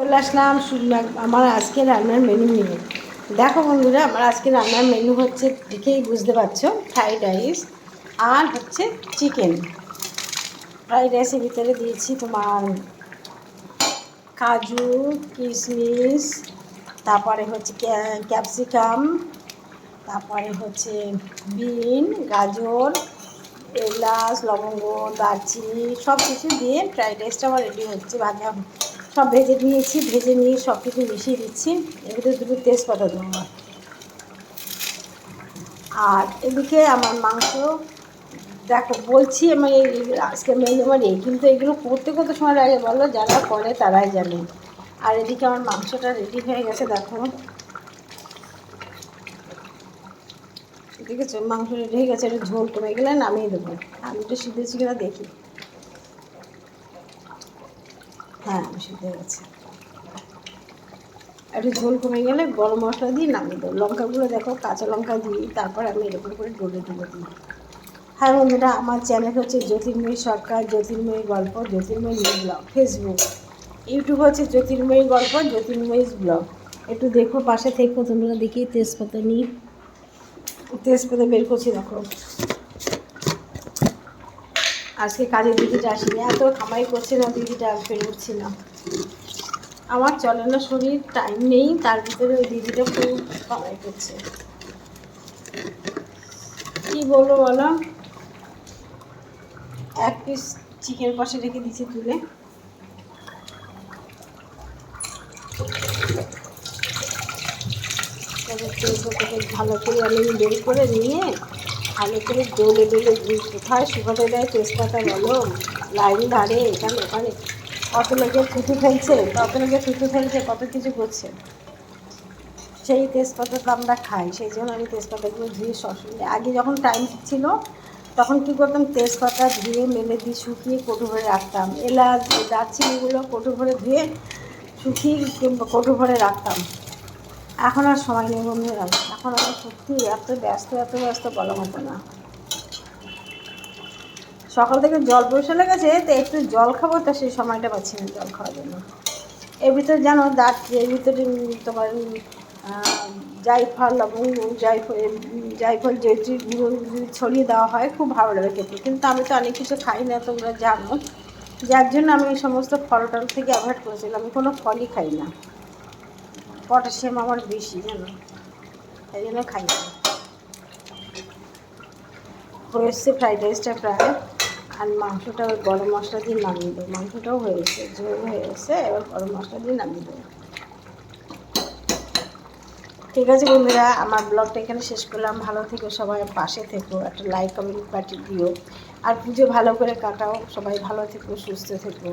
চলে আসলাম আমার আজকে রান্নার মেনু নিয়ে। দেখো বন্ধুরা, আমার আজকে রান্নার মেনু হচ্ছে, দেখেই বুঝতে পারছো, ফ্রাইড রাইস আর হচ্ছে চিকেন। ফ্রাইড রাইসের ভিতরে দিয়েছি তোমার কাজু, কিশমিশ, তারপরে হচ্ছে ক্যাপসিকাম, তারপরে হচ্ছে বিন, গাজর, এলাচ, লবঙ্গ, দারচিনি সব কিছু দিয়ে ফ্রাইড রাইসটা আমার রেডি হচ্ছে। ভাজা সব ভেজে নিয়েছি, ভেজে নিয়ে সব কিছু মিশিয়ে দিচ্ছি। এর ভিতরে দুটো তেজপাতা দেবো। আর এদিকে আমার মাংস, দেখো বলছি আমার এই আজকে মেনু আমার এই, কিন্তু এগুলো করতে কত সময় লাগে বলো, যারা করে তারাই জানে। আর এদিকে আমার মাংসটা রেডি হয়ে গেছে, দেখো ঠিক আছে, মাংস রেডি হয়ে গেছে। একটু ঝোল কমে গেলে নামিয়ে দেবো। আলুটা সিদ্ধেছি কিনা দেখি। হ্যাঁ, সিদ্ধ হয়ে গেছে। একটু ঝোল কমে গেলে গরম মশলা দিয়ে নামিয়ে দেবো। লঙ্কাগুলো দেখো, কাঁচা লঙ্কা দিই, তারপর আমি এরকম করে ডলে ডলে দিই। হ্যাঁ বন্ধুরা, আমার চ্যানেল হচ্ছে জ্যোতির্ময়ী সরকার, জ্যোতির্ময়ী গল্প, জ্যোতির্ময়ী ব্লগ। ফেসবুক, ইউটিউব হচ্ছে জ্যোতির্ময়ী গল্প, জ্যোতির্ময়ী ব্লগ। একটু দেখো, পাশে থেকো তোমরা। দেখি তেজপাতা নিই, তেজপাতা বের করছি। দেখো আজকে কাজের দিদিটা আসেনি, এত কামাই করছে না দিদিটা, আর পেরোচ্ছি না। আমার চলে না শরীর, টাইম নেই, তার ভিতরে ওই দিদিটা খুব কামাই করছে। কী বলবো বলো, এক পিস চিকেন কষে রেখে দিচ্ছি তুলে। তেজপাতাকে ভালো করে আমি বের করে নিয়ে ভালো করে ডলে ডলে কোথায় শুকাতে দেয় তেজপাতা বলো, লাইন ধারে এখানে ওখানে, কত লোকে থুতু ফেলছে, কত কিছু করছে। সেই তেজপাতা তো আমরা খাই, সেই জন্য আমি তেজপাতাগুলো ধুয়ে সবসময়, আগে যখন টাইম ছিল তখন কী করতাম, তেজপাতা ধুয়ে মেলে দিয়ে শুকিয়ে কটু ভরে রাখতাম। এলাচ, দারচিনিগুলো কটু ভরে ধুয়ে শুকিয়ে কটু ভরে রাখতাম। এখন আর সময় নেই বন্ধুরা, এখন আমার সত্যি এত ব্যস্ত বলা মতো না। সকাল থেকে জল বসে লেগেছে, তো একটু জল খাবো, তা সেই সময়টা পাচ্ছি না জল খাওয়ার জন্য। এর ভিতরে জানো এর ভিতরে তোমার জায়ফল, লবঙ্গ, জায়ফল জয়ত্রী গুঁড়ো ছড়িয়ে দেওয়া হয়, খুব ভালো লাগে খেতে। কিন্তু আমি তো অনেক কিছু খাই না, তোমরা জানো, যার জন্য আমি এই সমস্ত ফল টল থেকে অ্যাভয়েড করেছিলাম। আমি কোনো ফলই খাই না, পটাশিয়াম আমার বেশি জানো, এই জন্য খাই না। হয়ে এসছে ফ্রাইড রাইসটা প্রায়, আর মাংসটা ওই গরম মশলা দিয়ে নামিয়ে দেবো। মাংসটাও হয়ে এসছে, ঝোল হয়ে এসছে, এবার গরম মশলা দিয়ে নামিয়ে দেবো। ঠিক আছে বন্ধুরা, আমার ব্লগটা এখানে শেষ করলাম। ভালো থেকো সবাই, পাশে থেকো, একটা লাইক কমেন্ট পাঠিয়ে দিও, আর পুজো ভালো করে কাটাও। সবাই ভালো থেকো, সুস্থ থেকো।